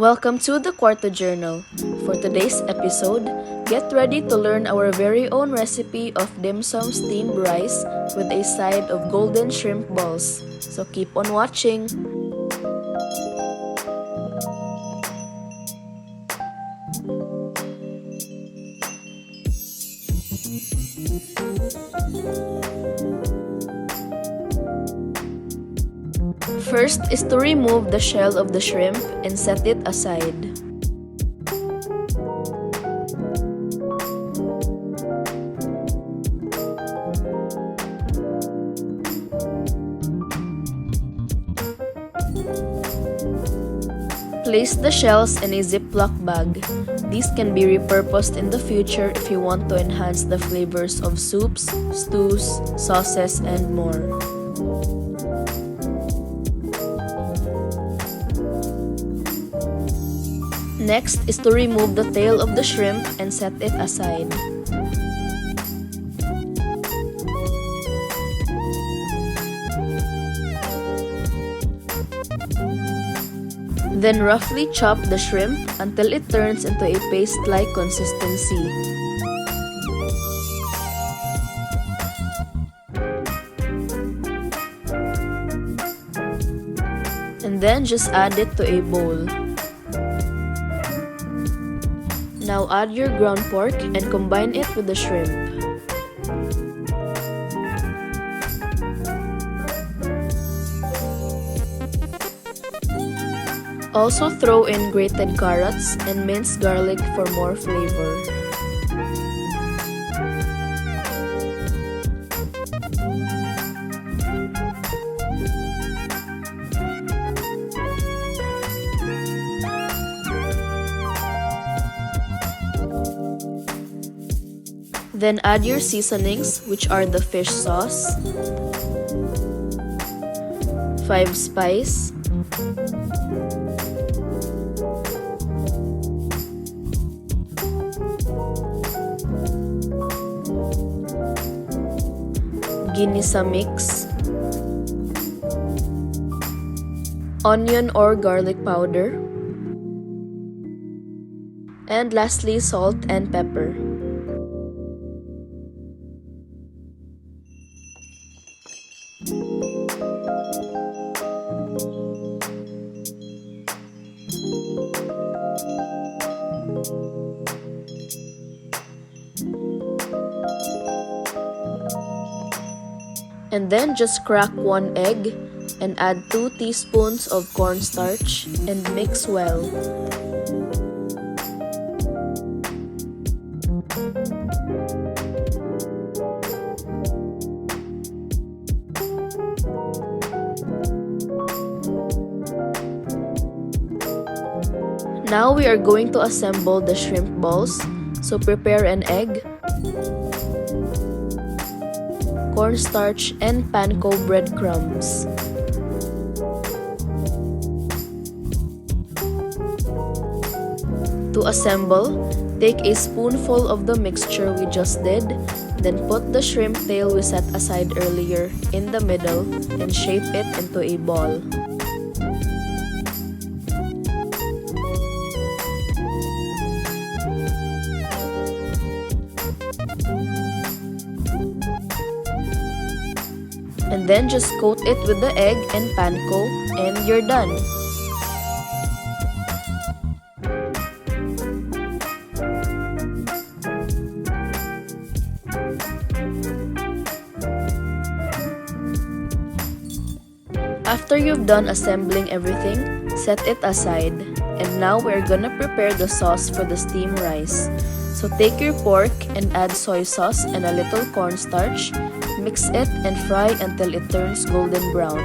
Welcome to the Cuarto Journal. For today's episode, get ready to learn our very own recipe of Dimsum steamed rice with a side of golden shrimp balls. So keep on watching! First is to remove the shell of the shrimp and set it aside. Place the shells in a Ziploc bag. These can be repurposed in the future if you want to enhance the flavors of soups, stews, sauces, and more. Next is to remove the tail of the shrimp and set it aside. Then roughly chop the shrimp until it turns into a paste-like consistency. And then just add it to a bowl. Now add your ground pork and combine it with the shrimp. Also throw in grated carrots and minced garlic for more flavor. Then add your seasonings, which are the fish sauce, 5 spice, ginisa mix, onion or garlic powder, and lastly salt and pepper. And then just crack 1 egg and add 2 teaspoons of cornstarch and mix well. Now we are going to assemble the shrimp balls, so prepare an egg, cornstarch, and Panko breadcrumbs. To assemble, take a spoonful of the mixture we just did, then put the shrimp tail we set aside earlier in the middle and shape it into a ball. And then just coat it with the egg and panko, and you're done. After you've done assembling everything, set it aside. And now we're gonna prepare the sauce for the steamed rice. So take your pork and add soy sauce and a little cornstarch. Mix it and fry until it turns golden brown.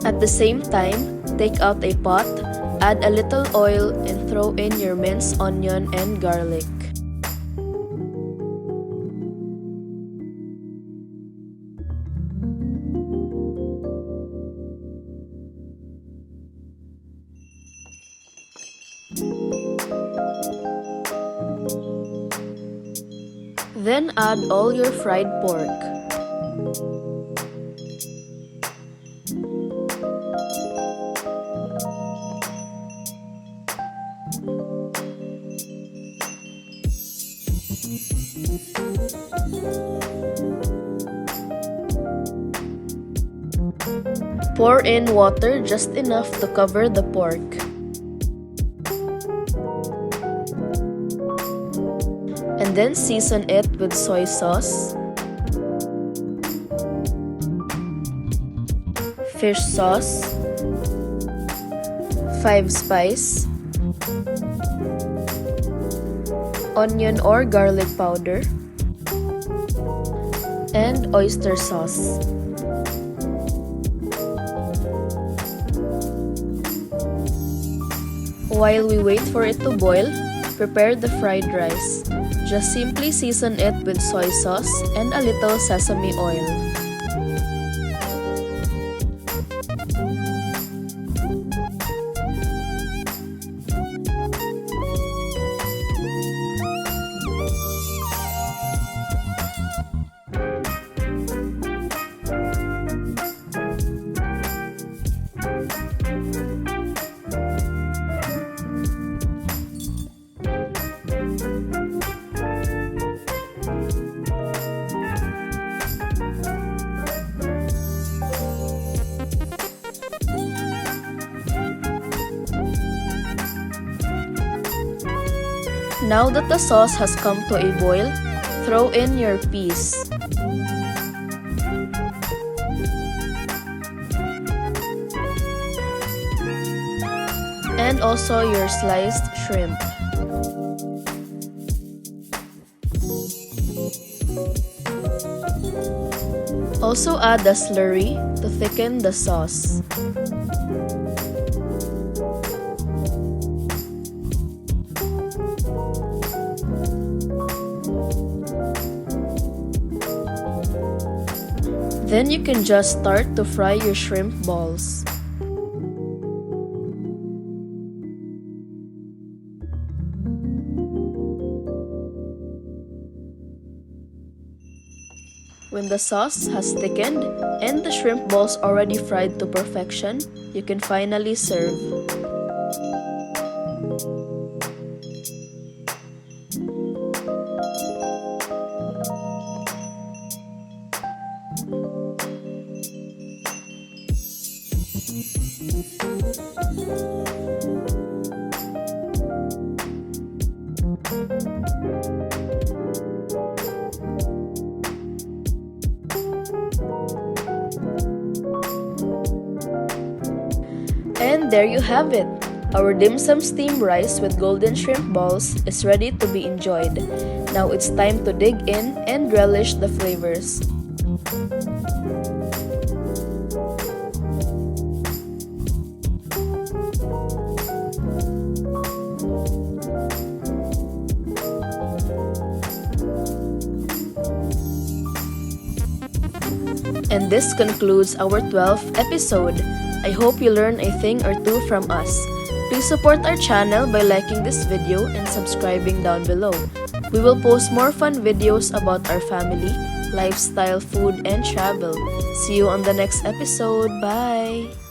At the same time, take out a pot, add a little oil, and throw in your minced onion and garlic. Then add all your fried pork. Pour in water just enough to cover the pork. And then season it with soy sauce, fish sauce, 5 spice, onion or garlic powder, and oyster sauce. While we wait for it to boil, prepare the fried rice. Just simply season it with soy sauce and a little sesame oil. Now that the sauce has come to a boil, throw in your peas. And also your sliced shrimp. Also add the slurry to thicken the sauce. Then you can just start to fry your shrimp balls. When the sauce has thickened and the shrimp balls already fried to perfection, you can finally serve. And there you have it! Our dim sum steamed rice with golden shrimp balls is ready to be enjoyed. Now it's time to dig in and relish the flavors. And this concludes our 12th episode. I hope you learned a thing or two from us. Please support our channel by liking this video and subscribing down below. We will post more fun videos about our family, lifestyle, food, and travel. See you on the next episode. Bye!